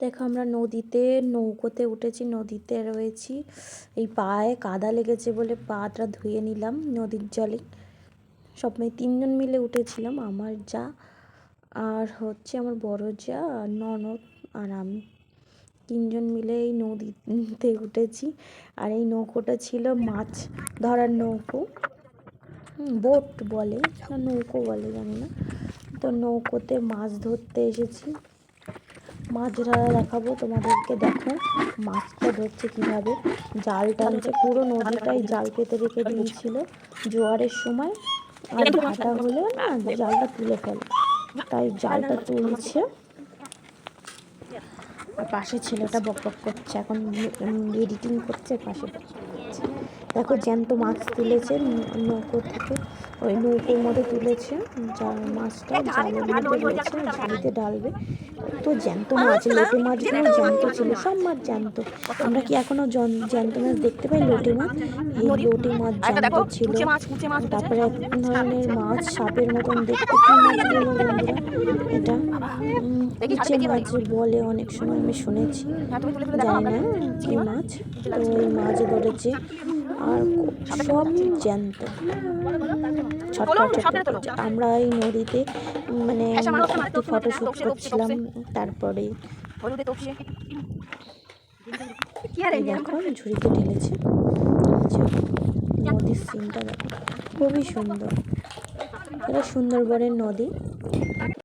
দেখো আমরা নদীতে নৌকোতে উঠেছি, নদীতে রয়েছি। এই পায়ে কাদা লেগেছে বলে পাটা ধুয়ে নিলাম নদীর জলে। সব মেয়ে 3জন মিলে উঠেছিলাম, আমার যা আর হচ্ছে আমার বড় যা আর ননদ আর আমি 3জন মিলে এই নদীতে উঠেছি। আর এই নৌকোটা ছিল মাছ ধরার নৌকো, বোট বলে না নৌকো বলে জানি না। তো নৌকোতে মাছ ধরতে এসেছি, মাছ ধরা দেখাবো তোমাদেরকে। দেখো মাছটা ধরছে কিভাবে, জাল টানছে, পুরো নদীটাই জাল পেতে রেখে দিয়েছিল জোয়ারের সময়। আর ভাটা হলে না জালটা তুলে ফেলে, তাই জালটা তুলছে। আর পাশে ছেলেটা বক বক করছে, এখন এডিটিং করছে, পাশে বক বক করছে। দেখো জ্যান্ত মাছ তুলেছে নৌকো থেকে, ওই নৌকোর মধ্যে তুলেছে মাছটা, জালের মধ্যে রয়েছে, ঝাড়িতে ডালবে। তো জ্যান্ত মাছ, লোটে মাছগুলো জ্যান্ত ছিল, সব মাছ জ্যান্ত। আমরা কি এখনো জ্যান্ত মাছ দেখতে পাই? লোটে মাছ, এই লোটে মাছ জ্যান্ত ছিল। তারপরে এক ধরনের মাছ সাপের মতন দেখতে, কি মাছ বলো বন্ধুরা এটা? কুচে মাছ বলে অনেক সময়, আমি শুনেছি, জানি না কি মাছ। তো এই মাছ ধরেছে আর সব জ্যান্ত, ছটফট ছটফট করছে। আমরা এই নদীতে মানে একটু ফটোশ্যুট করছিলাম। তারপরে দেখো ঝুড়িতে ঢেলেছে, নদীর সিনটা দেখো খুবই সুন্দর। এটা সুন্দরবনের নদী।